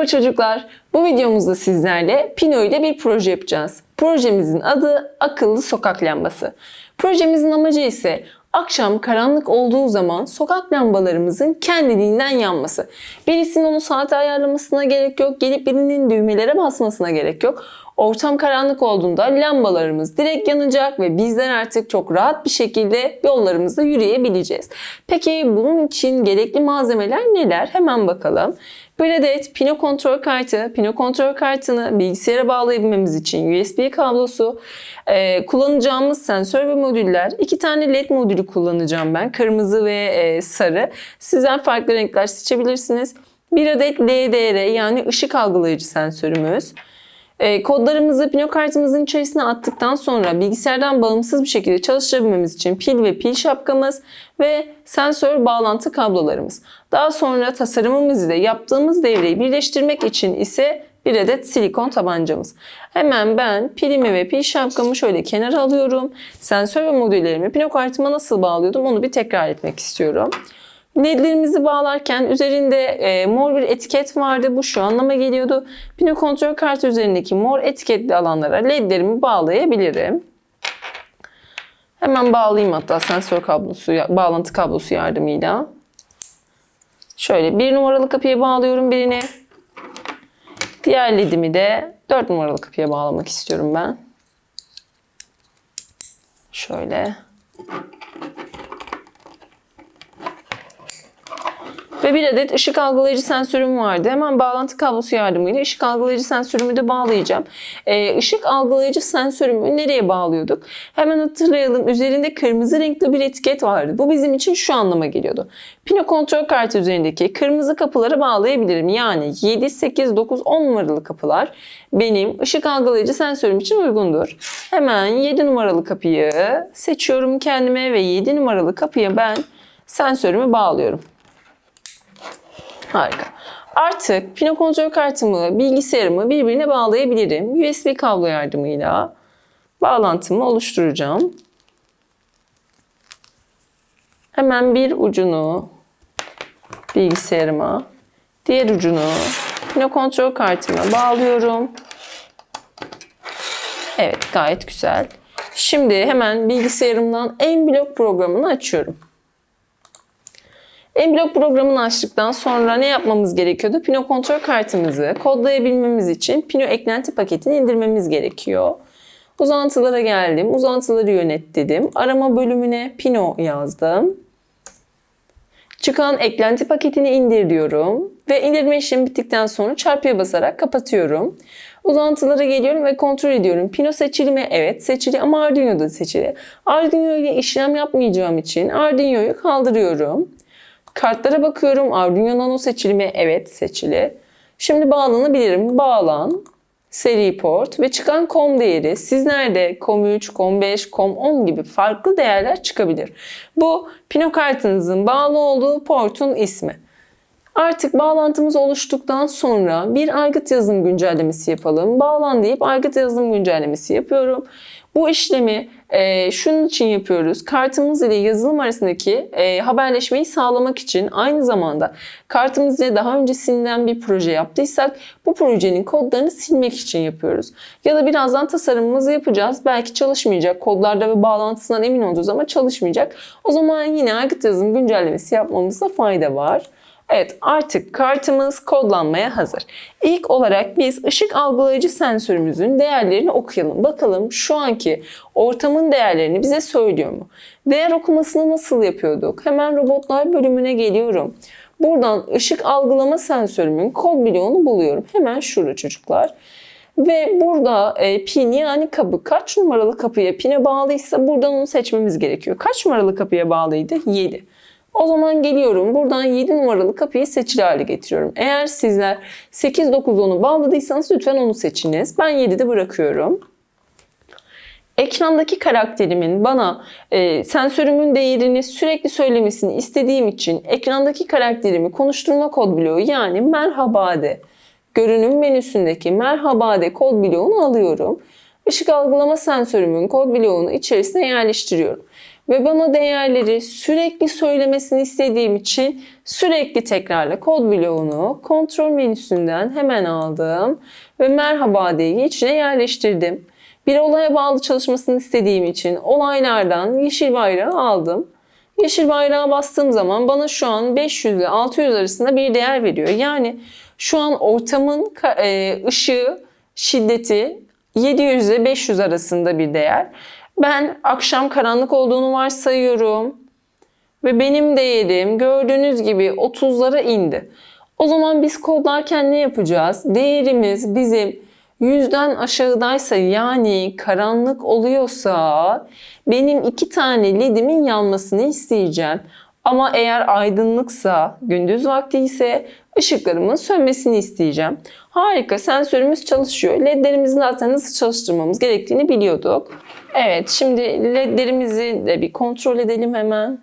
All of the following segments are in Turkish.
Merhaba çocuklar. Bu videomuzda sizlerle Pino ile bir proje yapacağız. Projemizin adı Akıllı Sokak Lambası. Projemizin amacı ise akşam karanlık olduğu zaman sokak lambalarımızın kendiliğinden yanması. Birisinin onu saate ayarlamasına gerek yok. Gelip birinin düğmelere basmasına gerek yok. Ortam karanlık olduğunda lambalarımız direkt yanacak ve bizler artık çok rahat bir şekilde yollarımızda yürüyebileceğiz. Peki bunun için gerekli malzemeler neler? Hemen bakalım. Bir adet Pino kontrol kartı. Pino kontrol kartını bilgisayara bağlayabilmemiz için USB kablosu, kullanacağımız sensör ve modüller. 2 tane LED modülü kullanacağım ben. Kırmızı ve sarı. Sizler farklı renkler seçebilirsiniz. Bir adet LDR yani ışık algılayıcı sensörümüz. Kodlarımızı Pino kartımızın içerisine attıktan sonra bilgisayardan bağımsız bir şekilde çalıştırabilmemiz için pil ve pil şapkamız ve sensör bağlantı kablolarımız. Daha sonra tasarımımızı da yaptığımız devreyi birleştirmek için ise bir adet silikon tabancamız. Hemen ben pilimi ve pil şapkamı şöyle kenara alıyorum. Sensör ve modüllerimi Pino kartıma nasıl bağlıyordum onu bir tekrar etmek istiyorum. LED'lerimizi bağlarken üzerinde mor bir etiket vardı. Bu şu anlama geliyordu. Pino kontrol kartı üzerindeki mor etiketli alanlara LED'lerimi bağlayabilirim. Hemen bağlayayım hatta sensör kablosu, bağlantı kablosu yardımıyla. Şöyle 1 numaralı kapıya bağlıyorum birini. Diğer LED'imi de 4 numaralı kapıya bağlamak istiyorum ben. Şöyle. Ve bir adet ışık algılayıcı sensörüm vardı. Hemen bağlantı kablosu yardımıyla ışık algılayıcı sensörümü de bağlayacağım. Işık algılayıcı sensörümü nereye bağlıyorduk? Hemen hatırlayalım. Üzerinde kırmızı renkli bir etiket vardı. Bu bizim için şu anlama geliyordu. Pino kontrol kartı üzerindeki kırmızı kapıları bağlayabilirim. Yani 7, 8, 9, 10 numaralı kapılar benim ışık algılayıcı sensörüm için uygundur. Hemen 7 numaralı kapıyı seçiyorum kendime ve 7 numaralı kapıya ben sensörümü bağlıyorum. Harika. Artık Pino kontrol kartımı, bilgisayarımı birbirine bağlayabilirim. USB kablo yardımıyla bağlantımı oluşturacağım. Hemen bir ucunu bilgisayarıma, diğer ucunu Pino kontrol kartıma bağlıyorum. Evet, gayet güzel. Şimdi hemen bilgisayarımdan M-Block programını açıyorum. M-Block programını açtıktan sonra ne yapmamız gerekiyordu? Pino kontrol kartımızı kodlayabilmemiz için Pino eklenti paketini indirmemiz gerekiyor. Uzantılara geldim. Uzantıları yönet dedim. Arama bölümüne Pino yazdım. Çıkan eklenti paketini indir diyorum. Ve indirme işlemi bittikten sonra çarpıya basarak kapatıyorum. Uzantılara geliyorum ve kontrol ediyorum. Pino seçili mi? Evet seçili ama Arduino da seçili. Arduino ile işlem yapmayacağım için Arduino'yu kaldırıyorum. Kartlara bakıyorum. Arduino Nano seçili mi? Evet seçili. Şimdi bağlanabilirim. Bağlan. Seri port ve çıkan COM değeri sizlerde COM3, COM5, COM10 gibi farklı değerler çıkabilir. Bu Pino kartınızın bağlı olduğu portun ismi. Artık bağlantımız oluştuktan sonra bir aygıt yazılım güncellemesi yapalım. Bağlan deyip aygıt yazılım güncellemesi yapıyorum. Bu işlemi şunun için yapıyoruz. Kartımız ile yazılım arasındaki haberleşmeyi sağlamak için aynı zamanda kartımız ile daha öncesinden bir proje yaptıysak bu projenin kodlarını silmek için yapıyoruz. Ya da birazdan tasarımımızı yapacağız. Belki çalışmayacak. Kodlarda ve bağlantısından emin olacağız ama çalışmayacak. O zaman yine aygıt yazılım güncellemesi yapmamızda fayda var. Evet, artık kartımız kodlanmaya hazır. İlk olarak biz ışık algılayıcı sensörümüzün değerlerini okuyalım. Bakalım şu anki ortamın değerlerini bize söylüyor mu? Değer okumasını nasıl yapıyorduk? Hemen robotlar bölümüne geliyorum. Buradan ışık algılama sensörümün kod bloğunu buluyorum. Hemen şurada çocuklar. Ve burada pin yani kapı kaç numaralı kapıya pine bağlıysa buradan onu seçmemiz gerekiyor. Kaç numaralı kapıya bağlıydı? 7. O zaman geliyorum buradan 7 numaralı kapıyı seçili hale getiriyorum. Eğer sizler 8, 9, 10'u bağladıysanız lütfen onu seçiniz. Ben 7'de bırakıyorum. Ekrandaki karakterimin bana sensörümün değerini sürekli söylemesini istediğim için ekrandaki karakterimi konuşturma kod bloğu yani merhaba de görünüm menüsündeki merhaba de kod bloğunu alıyorum. Işık algılama sensörümün kod bloğunu içerisine yerleştiriyorum. Ve bana değerleri sürekli söylemesini istediğim için sürekli tekrarla kod bloğunu kontrol menüsünden hemen aldım ve merhaba diye içine yerleştirdim. Bir olaya bağlı çalışmasını istediğim için olaylardan yeşil bayrağı aldım. Yeşil bayrağa bastığım zaman bana şu an 500 ile 600 arasında bir değer veriyor. Yani şu an ortamın ışığı, şiddeti 700 ile 500 arasında bir değer. Ben akşam karanlık olduğunu varsayıyorum. Ve benim değerim gördüğünüz gibi 30'lara indi. O zaman biz kodlarken ne yapacağız? Değerimiz bizim 100'den aşağıdaysa, yani karanlık oluyorsa benim 2 tane ledimin yanmasını isteyeceğim. Ama eğer aydınlıksa, gündüz vakti ise ışıklarımın sönmesini isteyeceğim. Harika, sensörümüz çalışıyor. Ledlerimizi zaten nasıl çalıştırmamız gerektiğini biliyorduk. Evet, şimdi ledlerimizi de bir kontrol edelim hemen.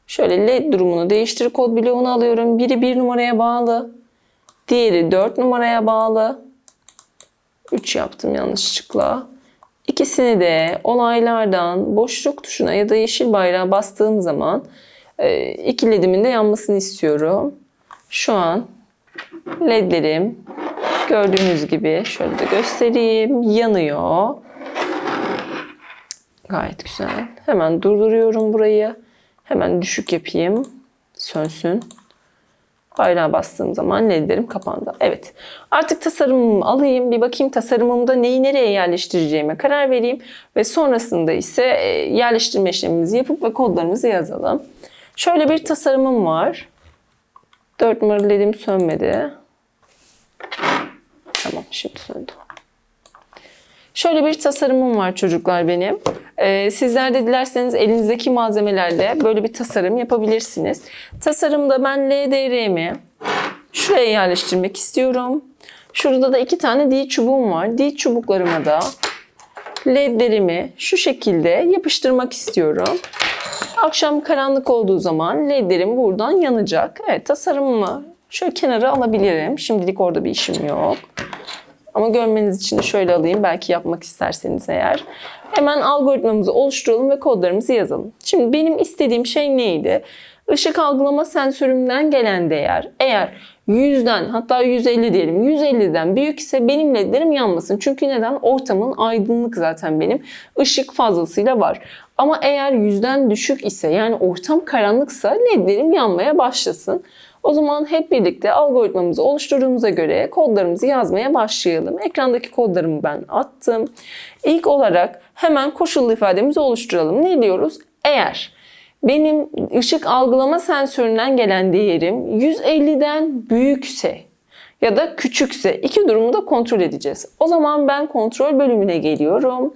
Şöyle led durumunu değiştir kod bloğunu alıyorum. Biri 1 numaraya bağlı. Diğeri 4 numaraya bağlı. 3 yaptım yanlışlıkla. İkisini de olaylardan boşluk tuşuna ya da yeşil bayrağa bastığım zaman iki ledimin de yanmasını istiyorum. Şu an ledlerim gördüğünüz gibi şöyle de göstereyim. Yanıyor. Gayet güzel. Hemen durduruyorum burayı. Hemen düşük yapayım. Sönsün. Bayrağa bastığım zaman ledlerim kapandı. Evet. Artık tasarımımı alayım. Bir bakayım tasarımımda neyi nereye yerleştireceğime karar vereyim. Ve sonrasında ise yerleştirme işlemimizi yapıp ve kodlarımızı yazalım. Şöyle bir tasarımım var. 4 numaralı ledim sönmedi. Tamam, şimdi söndü. Şöyle bir tasarımım var çocuklar benim. Sizler de dilerseniz elinizdeki malzemelerle böyle bir tasarım yapabilirsiniz. Tasarımda ben LDR'mi şuraya yerleştirmek istiyorum. Şurada da 2 tane D çubuğum var. D çubuklarıma da ledlerimi şu şekilde yapıştırmak istiyorum. Akşam karanlık olduğu zaman ledlerim buradan yanacak. Evet, tasarımımı şöyle kenara alabilirim. Şimdilik orada bir işim yok. Ama görmeniz için de şöyle alayım. Belki yapmak isterseniz eğer. Hemen algoritmamızı oluşturalım ve kodlarımızı yazalım. Şimdi benim istediğim şey neydi? Işık algılama sensörümden gelen değer eğer 100'den, hatta 150 diyelim, 150'den büyük ise benim ledlerim yanmasın. Çünkü neden? Ortamın aydınlık zaten benim. Işık fazlasıyla var. Ama eğer 100'den düşük ise, yani ortam karanlıksa ledlerim yanmaya başlasın. O zaman hep birlikte algoritmamızı oluşturduğumuza göre kodlarımızı yazmaya başlayalım. Ekrandaki kodlarımı ben attım. İlk olarak hemen koşullu ifademizi oluşturalım. Ne diyoruz? Eğer benim ışık algılama sensöründen gelen değerim 150'den büyükse ya da küçükse, iki durumu da kontrol edeceğiz. O zaman ben kontrol bölümüne geliyorum.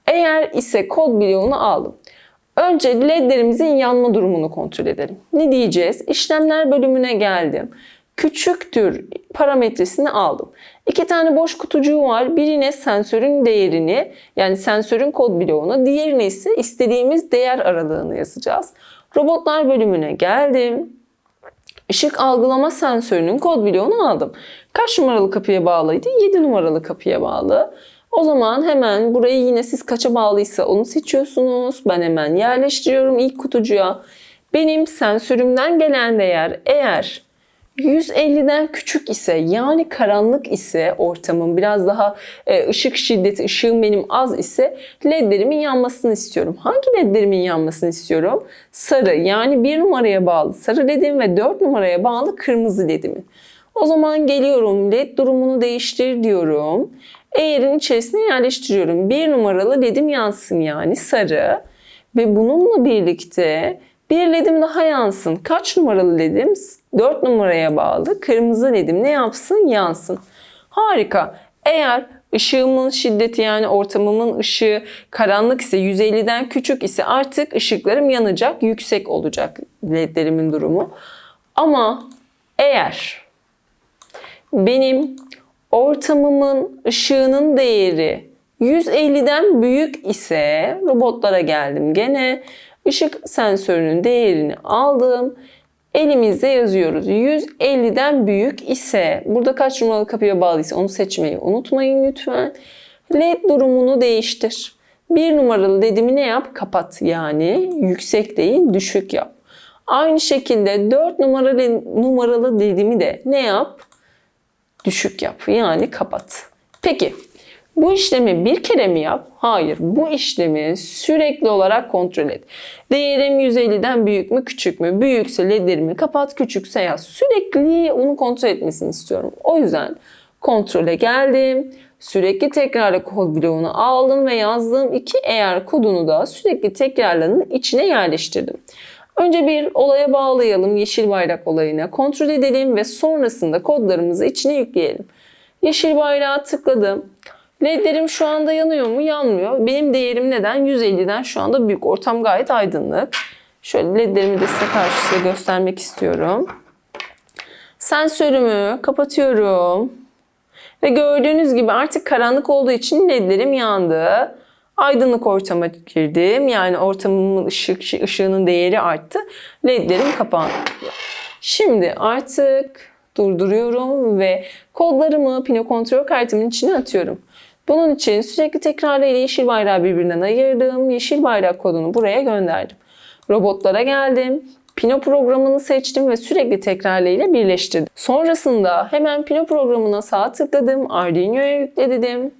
Eğer ise kod bloğunu aldım. Önce ledlerimizin yanma durumunu kontrol edelim. Ne diyeceğiz? İşlemler bölümüne geldim. Küçüktür parametresini aldım. 2 tane boş kutucuğu var. Birine sensörün değerini, yani sensörün kod bloğunu, diğerine ise istediğimiz değer aralığını yazacağız. Robotlar bölümüne geldim. Işık algılama sensörünün kod bloğunu aldım. Kaç numaralı kapıya bağlıydı? 7 numaralı kapıya bağlı. O zaman hemen burayı yine siz kaça bağlıysa onu seçiyorsunuz. Ben hemen yerleştiriyorum ilk kutucuğa. Benim sensörümden gelen değer eğer 150'den küçük ise, yani karanlık ise, ortamın biraz daha ışık şiddeti, ışığım benim az ise ledlerimin yanmasını istiyorum. Hangi ledlerimin yanmasını istiyorum? Sarı, yani 1 numaraya bağlı sarı ledim ve 4 numaraya bağlı kırmızı ledimin. O zaman geliyorum, led durumunu değiştir diyorum. Eğerin içerisine yerleştiriyorum. 1 numaralı ledim yansın, yani sarı. Ve bununla birlikte bir ledim daha yansın. Kaç numaralı ledim? 4 numaraya bağlı. Kırmızı ledim ne yapsın? Yansın. Harika. Eğer ışığımın şiddeti, yani ortamımın ışığı karanlık ise, 150'den küçük ise artık ışıklarım yanacak, yüksek olacak ledlerimin durumu. Ama eğer benim ortamımın ışığının değeri 150'den büyük ise, robotlara geldim gene. Işık sensörünün değerini aldım. Elimizde yazıyoruz. 150'den büyük ise, burada kaç numaralı kapıya bağlıysa onu seçmeyi unutmayın lütfen. LED durumunu değiştir. Bir numaralı ledimi ne yap? Kapat. Yani yüksek değil, düşük yap. Aynı şekilde 4 numaralı ledimi de ne yap? Düşük yap. Yani kapat. Peki bu işlemi bir kere mi yap? Hayır. Bu işlemi sürekli olarak kontrol et. Değerim 150'den büyük mü küçük mü? Büyükse ledlerimi kapat, küçükse yaz. Sürekli onu kontrol etmesini istiyorum. O yüzden kontrole geldim. Sürekli tekrarla kod bloğunu aldım ve yazdığım iki eğer kodunu da sürekli tekrarlanın içine yerleştirdim. Önce bir olaya bağlayalım, yeşil bayrak olayına. Kontrol edelim ve sonrasında kodlarımızı içine yükleyelim. Yeşil bayrağa tıkladım. LED'lerim şu anda yanıyor mu? Yanmıyor. Benim değerim neden? 150'den şu anda büyük. Ortam gayet aydınlık. Şöyle LED'lerimi de size karşısında göstermek istiyorum. Sensörümü kapatıyorum. Ve gördüğünüz gibi artık karanlık olduğu için LED'lerim yandı. Aydınlık ortama girdim. Yani ortamımın ışığının değeri arttı. LED'lerim kapandı. Şimdi artık durduruyorum ve kodlarımı Pino kontrol kartımın içine atıyorum. Bunun için sürekli tekrarla ile yeşil bayrağı birbirinden ayırdım. Yeşil bayrak kodunu buraya gönderdim. Robotlara geldim. Pino programını seçtim ve sürekli tekrarla ile birleştirdim. Sonrasında hemen Pino programına sağ tıkladım. Arduino'ya yükle dedim.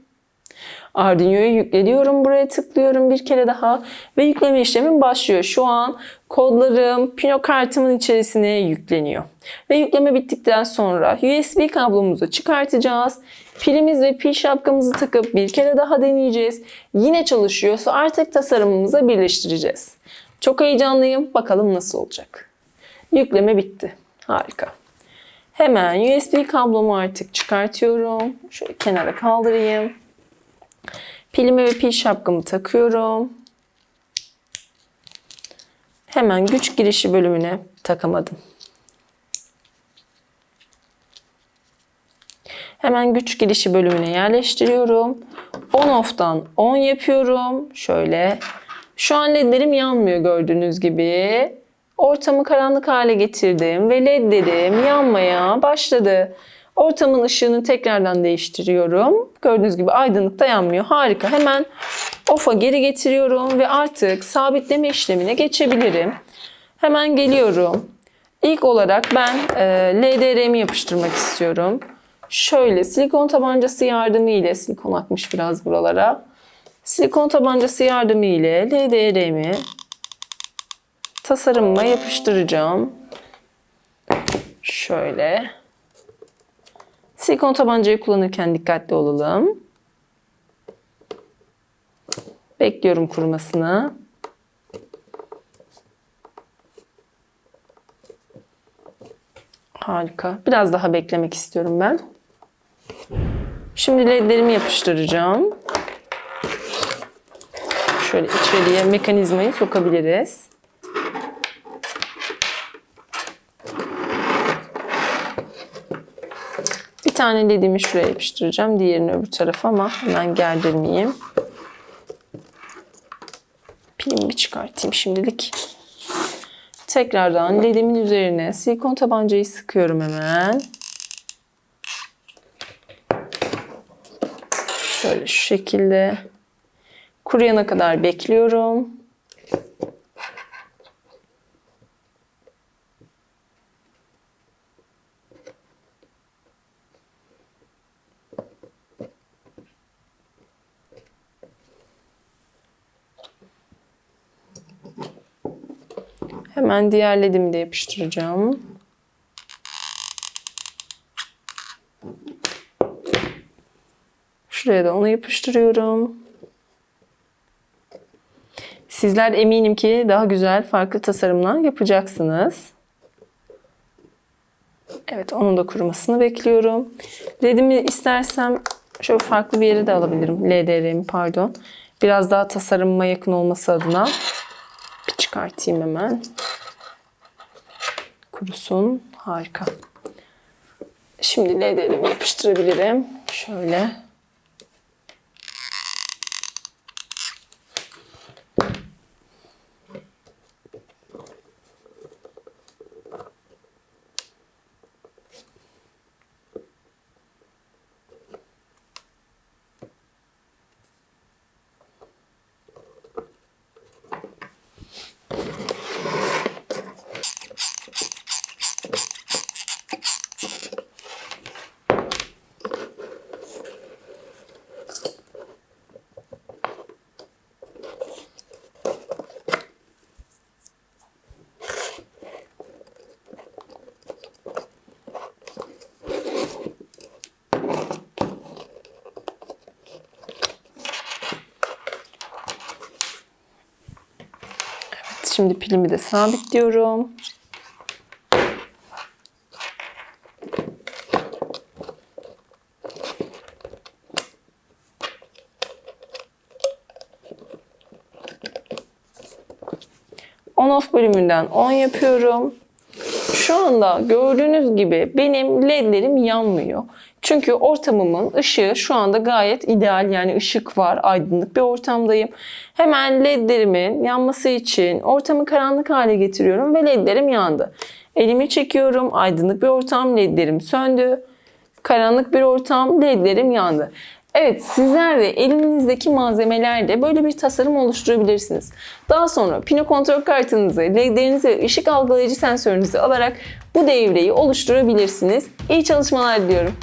Arduino'yu yükleniyorum. Buraya tıklıyorum bir kere daha ve yükleme işlemim başlıyor. Şu an kodlarım Pino kartımın içerisine yükleniyor. Ve yükleme bittikten sonra USB kablomuzu çıkartacağız. Pilimiz ve pil şapkamızı takıp bir kere daha deneyeceğiz. Yine çalışıyorsa artık tasarımımıza birleştireceğiz. Çok heyecanlıyım. Bakalım nasıl olacak. Yükleme bitti. Harika. Hemen USB kablomu artık çıkartıyorum. Şöyle kenara kaldırayım. Pilimi ve pil şapkamı takıyorum. Hemen güç girişi bölümüne takamadım. Hemen güç girişi bölümüne yerleştiriyorum. On off'tan on yapıyorum. Şöyle. Şu an ledlerim yanmıyor gördüğünüz gibi. Ortamı karanlık hale getirdim ve ledlerim yanmaya başladı. Ortamın ışığını tekrardan değiştiriyorum. Gördüğünüz gibi aydınlıkta yanmıyor. Harika. Hemen off'a geri getiriyorum ve artık sabitleme işlemine geçebilirim. Hemen geliyorum. İlk olarak ben LDR'mi yapıştırmak istiyorum. Şöyle silikon tabancası yardımı ile, silikon akmış biraz buralara. Silikon tabancası yardımı ile LDR'mi tasarımıma yapıştıracağım. Şöyle. Silikon tabancayı kullanırken dikkatli olalım. Bekliyorum kurumasını. Harika. Biraz daha beklemek istiyorum ben. Şimdi ledlerimi yapıştıracağım. Şöyle içeriye mekanizmayı sokabiliriz. Bir tane ledimi şuraya yapıştıracağım. Diğerini öbür tarafa ama hemen gerdirmeyeyim. Pilimi bir çıkartayım şimdilik. Tekrardan ledimin üzerine silikon tabancayı sıkıyorum hemen. Şöyle şu şekilde. Kuruyana kadar bekliyorum. Hemen diğer ledimi de yapıştıracağım. Şuraya da onu yapıştırıyorum. Sizler eminim ki daha güzel, farklı tasarımlar yapacaksınız. Evet, onun da kurumasını bekliyorum. LED'imi istersem şöyle farklı bir yere de alabilirim. LDR'mi pardon. Biraz daha tasarımıma yakın olması adına. Bir çıkartayım hemen. Kurusun. Harika. Şimdi LDR'imi yapıştırabilirim. Şöyle. Şimdi pilimi de sabitliyorum. On-off bölümünden 10 yapıyorum. Şu anda gördüğünüz gibi benim ledlerim yanmıyor. Çünkü ortamımın ışığı şu anda gayet ideal, yani ışık var, aydınlık bir ortamdayım. Hemen ledlerimin yanması için ortamı karanlık hale getiriyorum ve ledlerim yandı. Elimi çekiyorum, aydınlık bir ortam, ledlerim söndü. Karanlık bir ortam, ledlerim yandı. Evet, sizler de elinizdeki malzemelerle böyle bir tasarım oluşturabilirsiniz. Daha sonra pino kontrol kartınızı, ledlerinizi ve ışık algılayıcı sensörünüzü alarak bu devreyi oluşturabilirsiniz. İyi çalışmalar diliyorum.